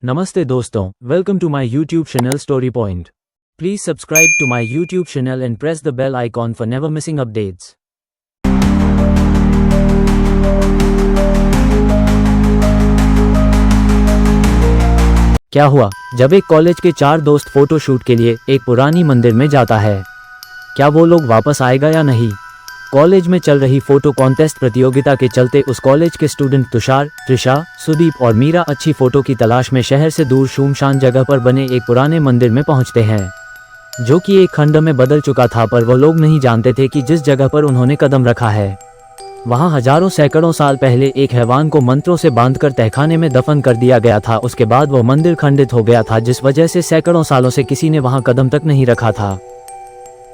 Namaste doston, welcome to my YouTube channel Story Point. Please subscribe to my YouTube channel and press the bell icon for never missing updates. क्या हुआ जब एक college के 4 दोस्त photo shoot के लिए एक पुरानी मंदिर में जाता है। क्या वो लोग वापस आएगा या नहीं? कॉलेज में चल रही फोटो कॉन्टेस्ट प्रतियोगिता के चलते उस कॉलेज के स्टूडेंट तुषार, त्रिशा, सुदीप और मीरा अच्छी फोटो की तलाश में शहर से दूर सुनसान जगह पर बने एक पुराने मंदिर में पहुंचते हैं, जो कि एक खंड में बदल चुका था। पर वो लोग नहीं जानते थे कि जिस जगह पर उन्होंने कदम रखा है वहां हजारों सैकड़ों साल पहले एक हैवान को मंत्रों से बांधकर तहखाने में दफन कर दिया गया था। उसके बाद वो मंदिर खंडित हो गया था, जिस वजह से सैकड़ों सालों से किसी ने वहां कदम तक नहीं रखा था।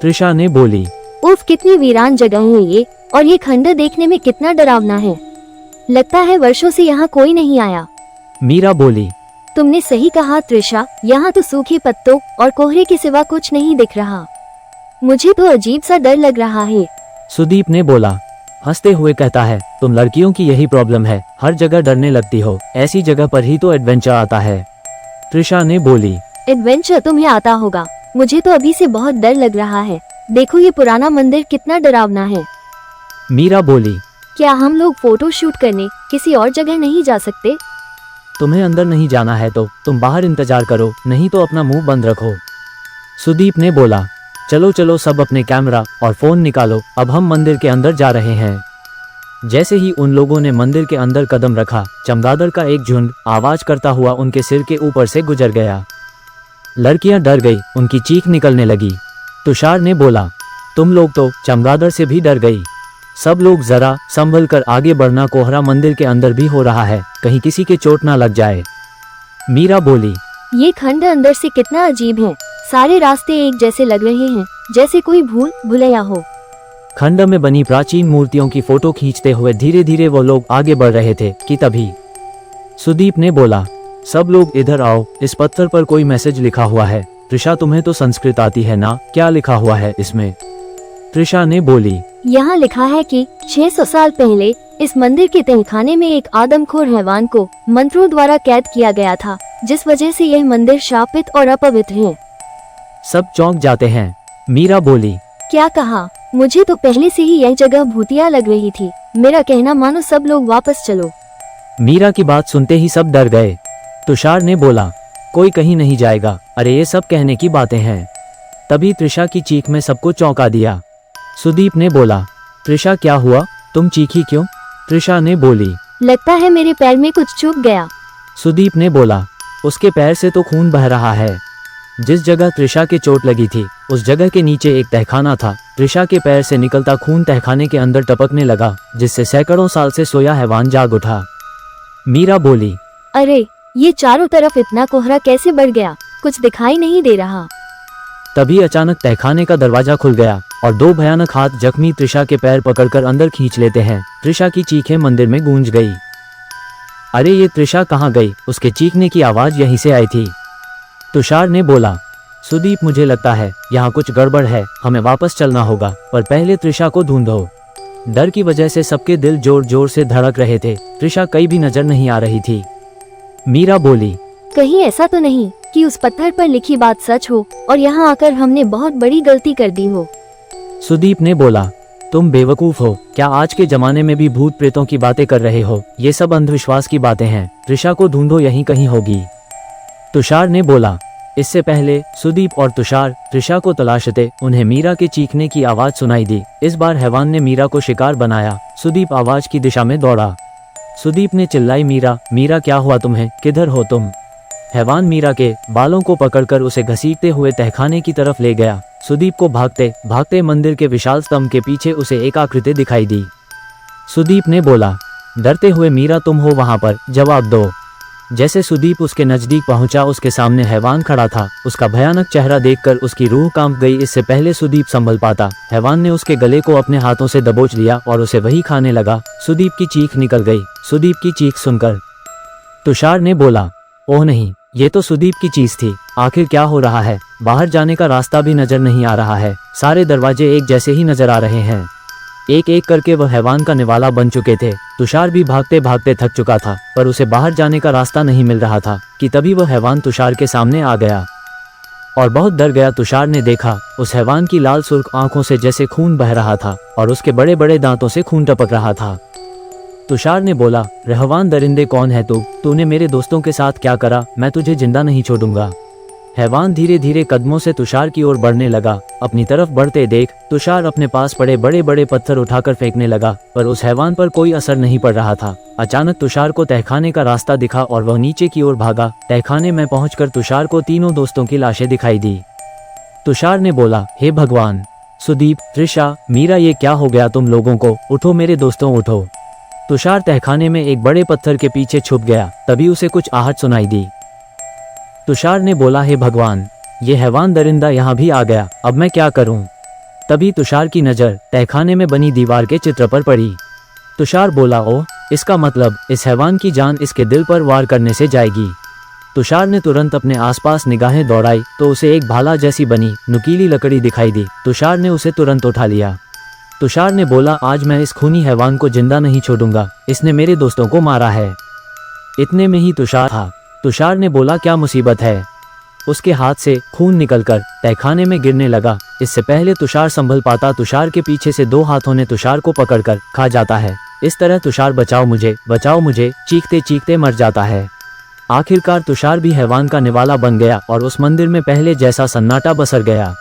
त्रिशा ने बोली, उफ, कितनी वीरान जगह है ये, और ये खंडर देखने में कितना डरावना है। लगता है वर्षों से यहाँ कोई नहीं आया। मीरा बोली, तुमने सही कहा त्रिशा, यहाँ तो सूखे पत्तों और कोहरे के सिवा कुछ नहीं दिख रहा। मुझे तो अजीब सा डर लग रहा है। सुदीप ने बोला, हंसते हुए कहता है, तुम लड़कियों की यही प्रॉब्लम है, हर जगह डरने लगती हो, ऐसी जगह पर ही तो एडवेंचर आता है। त्रिशा ने बोली, एडवेंचर तुम्हें आता होगा, मुझे तो अभी से बहुत डर लग रहा है। देखो ये पुराना मंदिर कितना डरावना है। मीरा बोली, क्या हम लोग फोटो शूट करने किसी और जगह नहीं जा सकते? तुम्हें अंदर नहीं जाना है तो तुम बाहर इंतजार करो, नहीं तो अपना मुंह बंद रखो। सुदीप ने बोला, चलो चलो सब अपने कैमरा और फोन निकालो, अब हम मंदिर के अंदर जा रहे हैं। जैसे ही उन लोगों ने मंदिर के अंदर कदम रखा, चमगादड़ का एक झुंड आवाज करता हुआ उनके सिर के ऊपर से गुजर गया। लड़कियां डर गई, उनकी चीख निकलने लगी। तुषार ने बोला, तुम लोग तो चमगादड़ से भी डर गई। सब लोग जरा संभल कर आगे बढ़ना, कोहरा मंदिर के अंदर भी हो रहा है, कहीं किसी के चोट ना लग जाए। मीरा बोली, ये खंड अंदर से कितना अजीब है, सारे रास्ते एक जैसे लग रहे हैं, जैसे कोई भूल भुलैया हो। खंड में बनी प्राचीन मूर्तियों की फोटो खींचते हुए धीरे धीरे वो लोग आगे बढ़ रहे थे कि तभी सुदीप ने बोला, सब लोग इधर आओ, इस पत्थर पर कोई मैसेज लिखा हुआ है। त्रिशा, तुम्हें तो संस्कृत आती है ना, क्या लिखा हुआ है इसमें? त्रिशा ने बोली, यहाँ लिखा है कि 600 साल पहले इस मंदिर के तहखाने में एक आदमखोर हैवान को मंत्रों द्वारा कैद किया गया था, जिस वजह से यह मंदिर शापित और अपवित्र है। सब चौंक जाते हैं। मीरा बोली, क्या कहा? मुझे तो पहले से ही यह जगह भूतिया लग रही थी। मेरा कहना मानो, सब लोग वापस चलो। मीरा की बात सुनते ही सब डर गए। तुषार ने बोला, कोई कहीं नहीं जाएगा, अरे ये सब कहने की बातें हैं। तभी त्रिशा की चीख में सबको चौंका दिया। सुदीप ने बोला, त्रिशा क्या हुआ, तुम चीखी क्यों? त्रिशा ने बोली, लगता है मेरे पैर में कुछ चुभ गया। सुदीप ने बोला, उसके पैर से तो खून बह रहा है। जिस जगह त्रिशा के चोट लगी थी उस जगह के नीचे एक तहखाना था। त्रिशा के पैर से निकलता खून तहखाने के अंदर टपकने लगा, जिससे सैकड़ों साल से सोया हैवान जाग उठा। मीरा बोली, अरे ये चारों तरफ इतना कोहरा कैसे बढ़ गया, कुछ दिखाई नहीं दे रहा। तभी अचानक तहखाने का दरवाजा खुल गया और 2 भयानक हाथ जख्मी त्रिशा के पैर पकड़कर अंदर खींच लेते हैं। त्रिशा की चीखें मंदिर में गूंज गई। अरे ये त्रिशा कहाँ गई? उसके चीखने की आवाज यहीं से आई थी। तुषार ने बोला, सुदीप मुझे लगता है यहाँ कुछ गड़बड़ है, हमें वापस चलना होगा, पर पहले त्रिशा को ढूंढो। डर की वजह से सबके दिल जोर जोर से धड़क रहे थे। त्रिशा कहीं भी नजर नहीं आ रही थी। मीरा बोली, कहीं ऐसा तो नहीं कि उस पत्थर पर लिखी बात सच हो और यहाँ आकर हमने बहुत बड़ी गलती कर दी हो। सुदीप ने बोला, तुम बेवकूफ हो, क्या आज के जमाने में भी भूत प्रेतों की बातें कर रहे हो? ये सब अंधविश्वास की बातें हैं, त्रिशा को ढूंढो, यहीं कहीं होगी। तुषार ने बोला। इससे पहले सुदीप और तुषार त्रिशा को तलाशते उन्हें मीरा के चीखने की आवाज सुनाई दी। इस बार हैवान ने मीरा को शिकार बनाया। सुदीप आवाज की दिशा में दौड़ा। सुदीप ने चिल्लाई, मीरा, मीरा क्या हुआ तुम्हें, किधर हो तुम? हैवान मीरा के बालों को पकड़कर उसे घसीटते हुए तहखाने की तरफ ले गया। सुदीप को भागते भागते मंदिर के विशाल स्तंभ के पीछे उसे एक आकृति दिखाई दी। सुदीप ने बोला, डरते हुए, मीरा तुम हो वहां पर, जवाब दो। जैसे सुदीप उसके नजदीक पहुंचा, उसके सामने हैवान खड़ा था। उसका भयानक चेहरा देखकर उसकी रूह कांप गई। इससे पहले सुदीप संभल पाता, हैवान ने उसके गले को अपने हाथों से दबोच लिया और उसे वही खाने लगा। सुदीप की चीख निकल गई। सुदीप की चीख सुनकर तुषार ने बोला, ओह नहीं, ये तो सुदीप की चीज थी। आखिर क्या हो रहा है? बाहर जाने का रास्ता भी नजर नहीं आ रहा है, सारे दरवाजे एक जैसे ही नजर आ रहे हैं। एक एक करके वह हैवान का निवाला बन चुके थे। तुषार भी भागते भागते थक चुका था, पर उसे बाहर जाने का रास्ता नहीं मिल रहा था कि तभी वह हैवान तुषार के सामने आ गया और बहुत डर गया। तुषार ने देखा उस हैवान की लाल सुर्ख आंखों से जैसे खून बह रहा था और उसके बड़े बड़े दांतों से खून टपक रहा था। तुषार ने बोला, रहवान दरिंदे कौन है तू? तूने मेरे दोस्तों के साथ क्या करा? मैं तुझे जिंदा नहीं छोड़ूंगा। हैवान धीरे धीरे कदमों से तुषार की ओर बढ़ने लगा। अपनी तरफ बढ़ते देख तुषार अपने पास पड़े बड़े बड़े पत्थर उठाकर फेंकने लगा, पर उस हैवान पर कोई असर नहीं पड़ रहा था। अचानक तुषार को तहखाने का रास्ता दिखा और वह नीचे की ओर भागा। तहखाने में पहुंचकर तुषार को तीनों दोस्तों की लाशें दिखाई दी। तुषार ने बोला, हे भगवान, सुदीप, त्रिशा, मीरा, ये क्या हो गया तुम लोगों को? उठो मेरे दोस्तों, उठो। तुषार तहखाने में एक बड़े पत्थर के पीछे छुप गया। तभी उसे कुछ आहट सुनाई दी। तुषार ने बोला, हे भगवान, ये हैवान दरिंदा यहाँ भी आ गया, अब मैं क्या करूं? तभी तुषार की नज़र तहखाने में बनी दीवार के चित्र पर पड़ी। तुषार बोला, ओह, इसका मतलब इस हैवान की जान इसके दिल पर वार करने से जाएगी। तुषार ने तुरंत अपने आसपास निगाहें दौड़ाई तो उसे एक भाला जैसी बनी नुकीली लकड़ी दिखाई दी। तुषार ने उसे तुरंत उठा लिया। तुषार ने बोला, आज मैं इस खूनी हैवान को जिंदा नहीं छोड़ूंगा, इसने मेरे दोस्तों को मारा है। इतने में ही तुषार था। तुषार ने बोला, क्या मुसीबत है? उसके हाथ से खून निकलकर तहखाने में गिरने लगा। इससे पहले तुषार संभल पाता, तुषार के पीछे से दो हाथों ने तुषार को पकड़कर खा जाता है। इस तरह तुषार बचाओ मुझे चीखते चीखते मर जाता है। आखिरकार तुषार भी हैवान का निवाला बन गया और उस मंदिर में पहले जैसा सन्नाटा बसर गया।